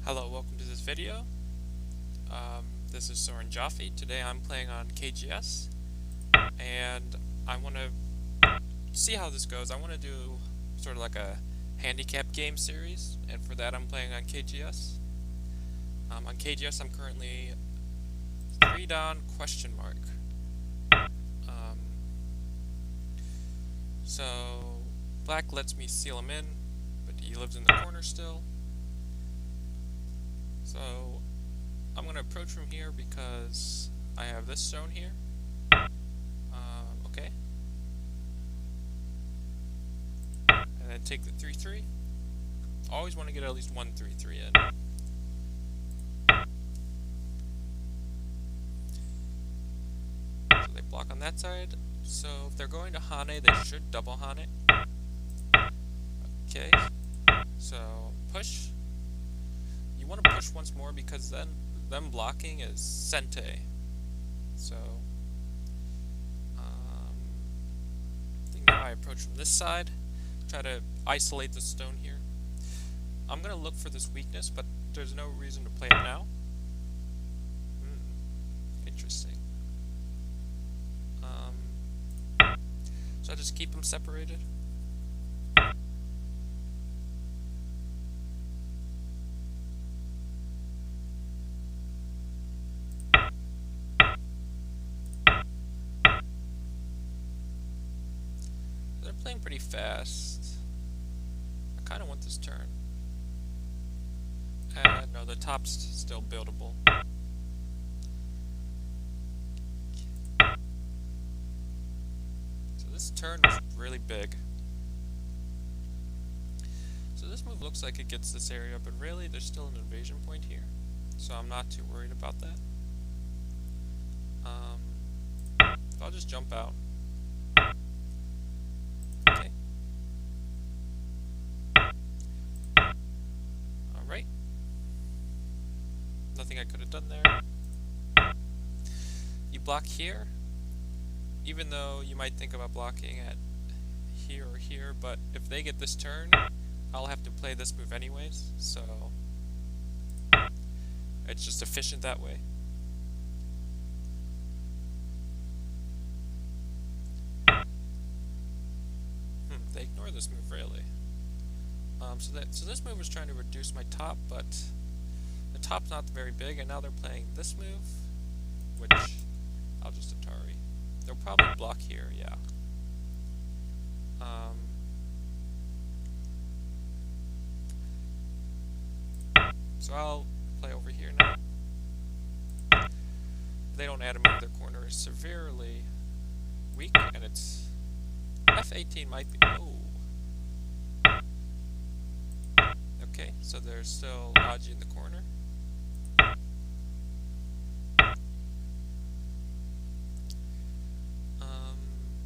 Hello, welcome to this video. This is Soren Jaffe. Today I'm playing on KGS, and I want to see how this goes. I want to do sort of like a handicap game series, and for that I'm playing on KGS. On KGS I'm currently 3 down ? So black lets me seal him in, but he lives in the corner still. So I'm going to approach from here because I have this stone here. Okay. And then take the 3-3. Always want to get at least one 3-3 in. So they block on that side. So if they're going to Hane, they should double Hane. Okay. So push. You want to push once more because then them blocking is Sente. So I think now I approach from this side, try to isolate the stone here. I'm going to look for this weakness, but there's no reason to play it now. Interesting. So I just keep them separated. They're playing pretty fast. I kind of want this turn. No, the top's still buildable. So this turn was really big. So this move looks like it gets this area, but really there's still an invasion point here. So I'm not too worried about that. So I'll just jump out. Okay. Alright. Nothing I could have done there. You block here, even though you might think about blocking at here or here, but if they get this turn, I'll have to play this move anyways, so it's just efficient that way. They ignore this move really. So this move was trying to reduce my top, but the top's not very big, and now they're playing this move, which I'll just Atari. They'll probably block here, yeah. So I'll play over here now. They don't add a move, their corner is severely weak, and it's F18 might be. Oh. Okay, so there's still Aji in the corner.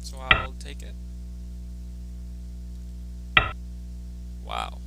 So I'll take it. Wow.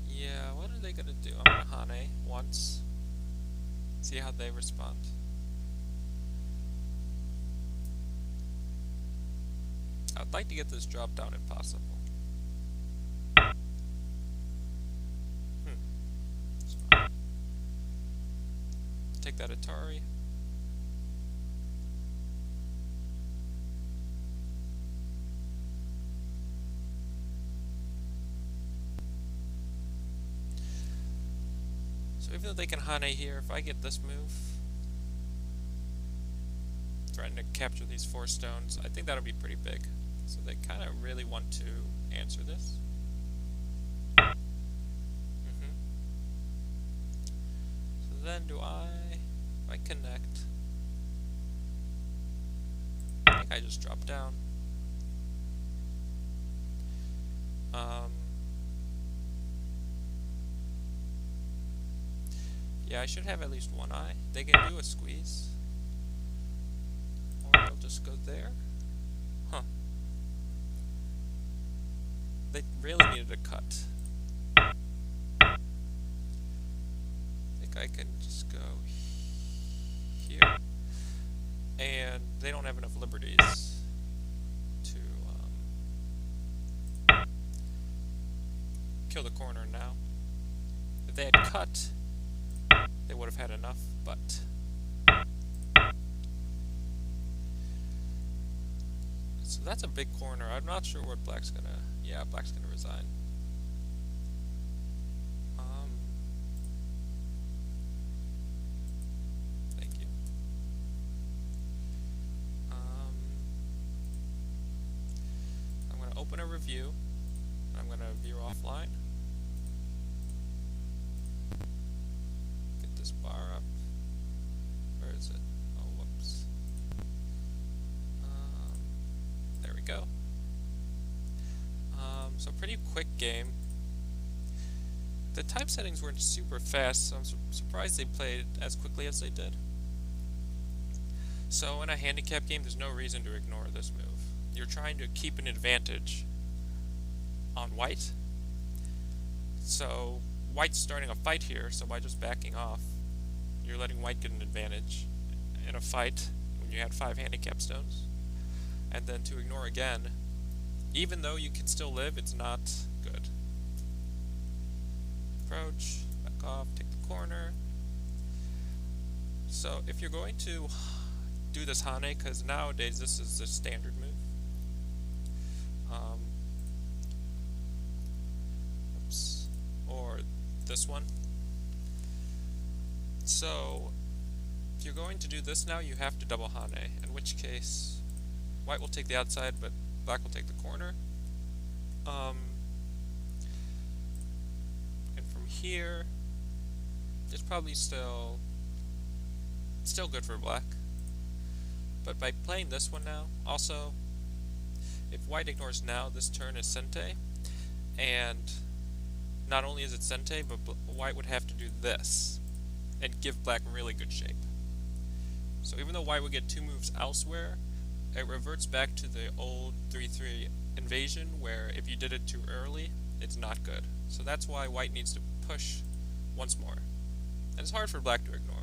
Yeah, what are they gonna do? I'm gonna Hane once. See how they respond. I'd like to get this drop down if possible. Take that Atari. So even though they can Hane here, if I get this move, trying to capture these 4 stones, I think that'll be pretty big. So they kind of really want to answer this. So then if I connect, I think I just drop down. Yeah, I should have at least one eye. They can do a squeeze. Or they'll just go there. Huh. They really needed a cut. I think I can just go here. And they don't have enough liberties to kill the corner now. If they had cut, they would have had enough, but so that's a big corner. I'm not sure what black's gonna. Yeah, black's gonna resign. Thank you. I'm gonna open a review. I'm gonna view offline. Get this bar up. Where is it? Oh, whoops. There we go. So pretty quick game. The time settings weren't super fast, so I'm surprised they played as quickly as they did. So in a handicap game, there's no reason to ignore this move. You're trying to keep an advantage on white. So white's starting a fight here, so by just backing off, you're letting white get an advantage in a fight when you had 5 handicap stones. And then to ignore again, even though you can still live, it's not good. Approach, back off, take the corner. So if you're going to do this Hane, because nowadays this is the standard move. Oops. Or this one. So if you're going to do this now, you have to double Hane, in which case white will take the outside, but black will take the corner. And from here, it's probably still good for black. But by playing this one now, also, if white ignores now, this turn is Sente, and not only is it Sente, but white would have to do this, and give black really good shape. So even though white would get 2 moves elsewhere, it reverts back to the old 3-3 invasion, where if you did it too early, it's not good. So that's why white needs to push once more. And it's hard for black to ignore.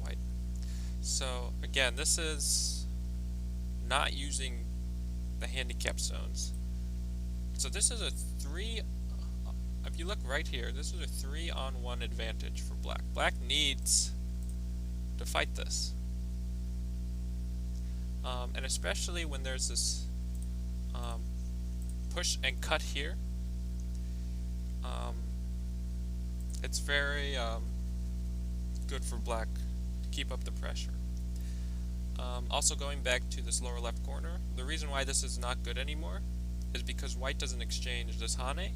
White. So again, this is not using the handicap stones. So this is a 3, if you look right here, this is a 3-on-1 advantage for black. Black needs to fight this. And especially when there's this push and cut here, it's very good for black to keep up the pressure. Also going back to this lower left corner, the reason why this is not good anymore is because white doesn't exchange this Hane,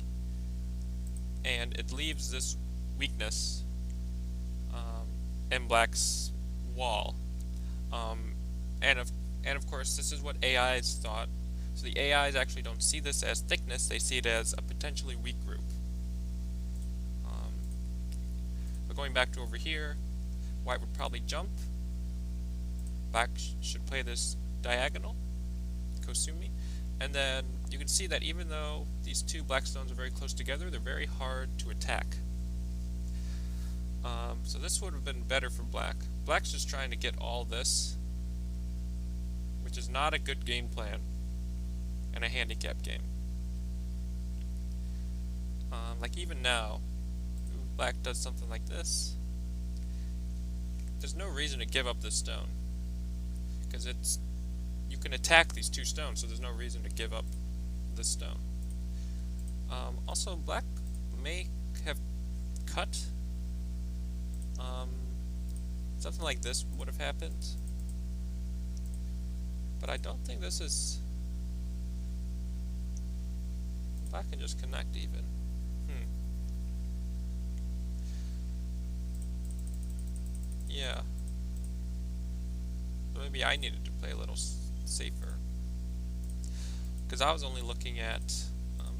and it leaves this weakness in black's wall. And of course, this is what AIs thought. So the AIs actually don't see this as thickness, they see it as a potentially weak group. But going back to over here, white would probably jump. Black should play this diagonal, Kosumi. And then you can see that even though these 2 black stones are very close together, they're very hard to attack. So this would have been better for black. Black's just trying to get all this, which is not a good game plan in a handicap game. Like even now, black does something like this. There's no reason to give up this stone, because you can attack these 2 stones, so there's no reason to give up this stone. Also, black may have cut. Something like this would have happened, but I don't think this is. Black can just connect even. Yeah. So maybe I needed to play a little safer, because I was only looking at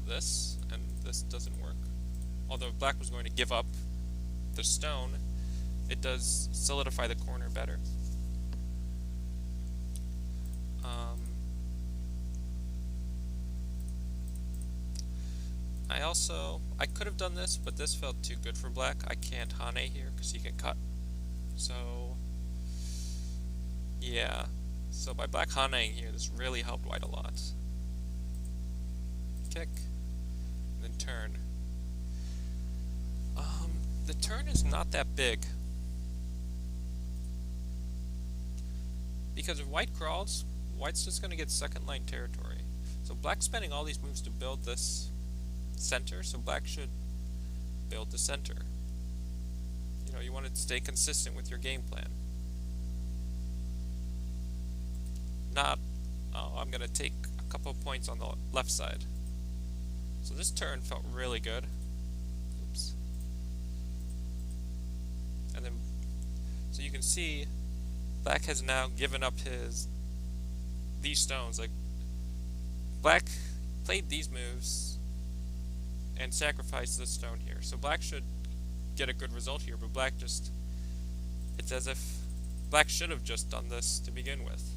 this, and this doesn't work. Although if black was going to give up the stone, it does solidify the corner better. I I could have done this, but this felt too good for black. I can't Hane here because he can cut. So, yeah. So by black Haneing here, this really helped white a lot. Kick, and then turn. The turn is not that big. Because if white crawls, white's just going to get second line territory. So black's spending all these moves to build this center, so black should build the center. You know, you want to stay consistent with your game plan. Not, oh, I'm going to take a couple of points on the left side. So this turn felt really good. Oops. And then, so you can see, black has now given up these stones. Like, black played these moves and sacrificed this stone here. So black should get a good result here, but black just, it's as if black should have just done this to begin with.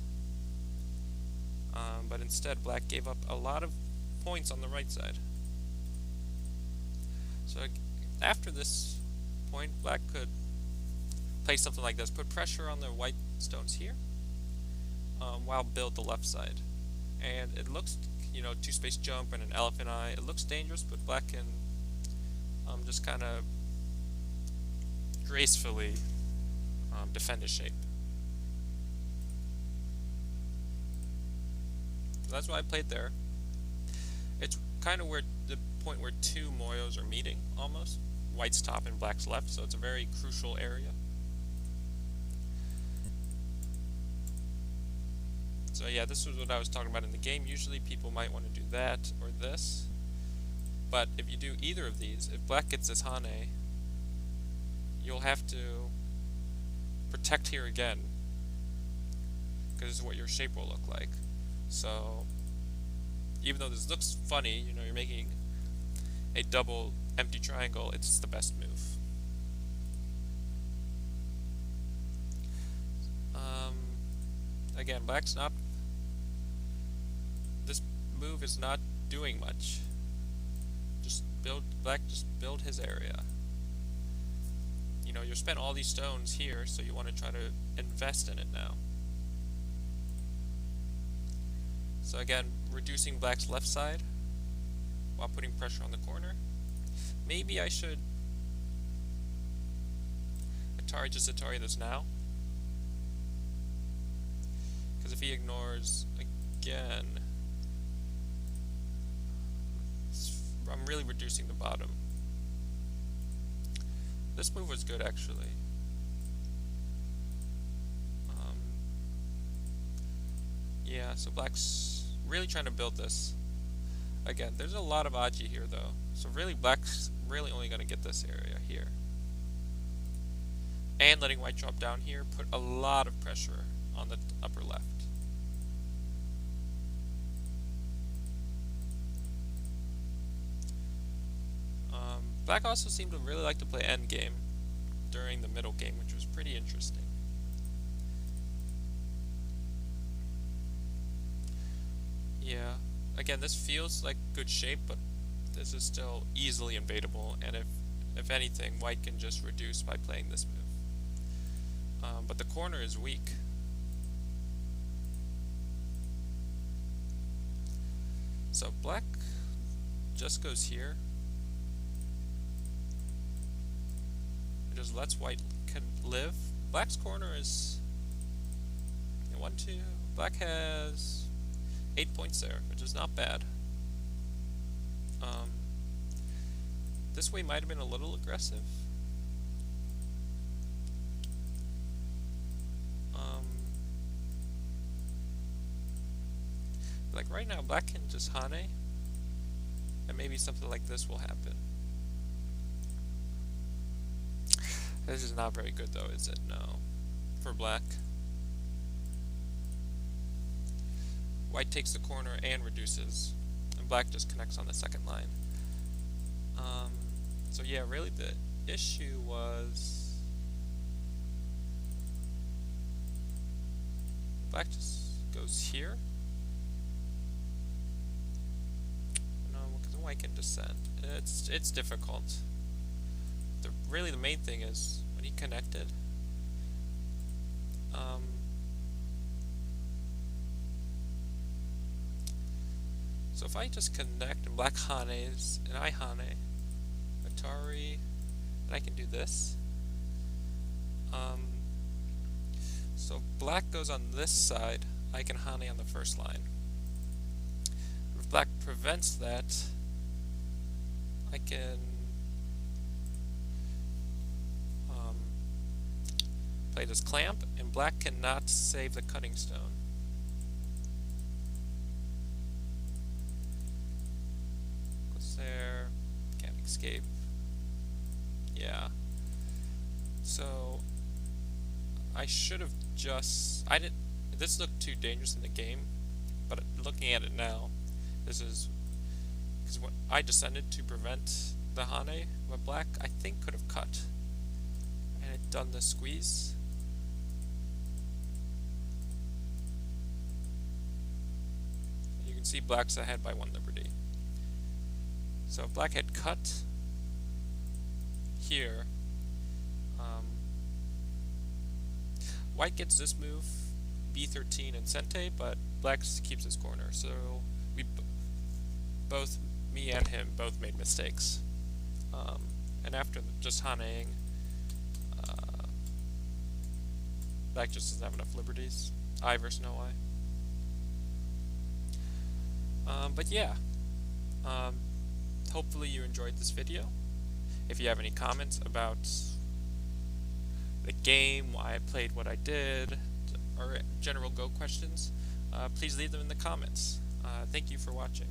But instead, black gave up a lot of points on the right side. So after this point, black could play something like this, put pressure on the white stones here, while build the left side. And it looks, you know, two-space jump and an elephant eye. It looks dangerous, but black can just kind of gracefully defend his shape. So that's why I played there. It's kind of where the point where two moyos are meeting, almost. White's top and black's left, so it's a very crucial area. So yeah, this was what I was talking about in the game. Usually people might want to do that or this. But if you do either of these, if black gets this Hane, you'll have to protect here again, because this is what your shape will look like. So even though this looks funny, you know, you're making a double empty triangle, it's the best move. Again, black's not, this move is not doing much. Black just build his area. You know, you spent all these stones here, so you want to try to invest in it now. So again, reducing black's left side while putting pressure on the corner. Maybe I should Atari this now. Because if he ignores again, I'm really reducing the bottom. This move was good, actually. Yeah, so black's really trying to build this. Again, there's a lot of Aji here, though. So really, black's really only going to get this area here. And letting white drop down here put a lot of pressure on the upper left. Black also seemed to really like to play endgame during the middle game, which was pretty interesting. Yeah, again, this feels like good shape, but this is still easily invadable, and if anything, white can just reduce by playing this move. But the corner is weak. So black just goes here. It just lets white can live. Black's corner is 1, 2. Black has 8 points there, which is not bad. This way might have been a little aggressive. Like right now, black can just Hane, and maybe something like this will happen. This is not very good though, is it? No. For black. White takes the corner and reduces, and black just connects on the second line. So yeah, really the issue was black just goes here. No, because I can descend. It's difficult. Really the main thing is when he connected. So if I just connect and black Hanes and I Hane, Atari, and I can do this. So if black goes on this side, I can Hane on the first line. If black prevents that, I can play this clamp, and black cannot save the cutting stone. Goes there, can't escape. Yeah. So I should have this looked too dangerous in the game, but looking at it now, this is because what I descended to prevent the Hane, but black I think could have cut and it done the squeeze. You can see black's ahead by 1 liberty. So if black had cut here, white gets this move, b13 and Sente, but black keeps his corner. So we both, me and him, both made mistakes. And after just Haneing, black just doesn't have enough liberties. I versus no I. But yeah, hopefully you enjoyed this video. If you have any comments about the game, why I played what I did, or general Go questions, please leave them in the comments. Thank you for watching.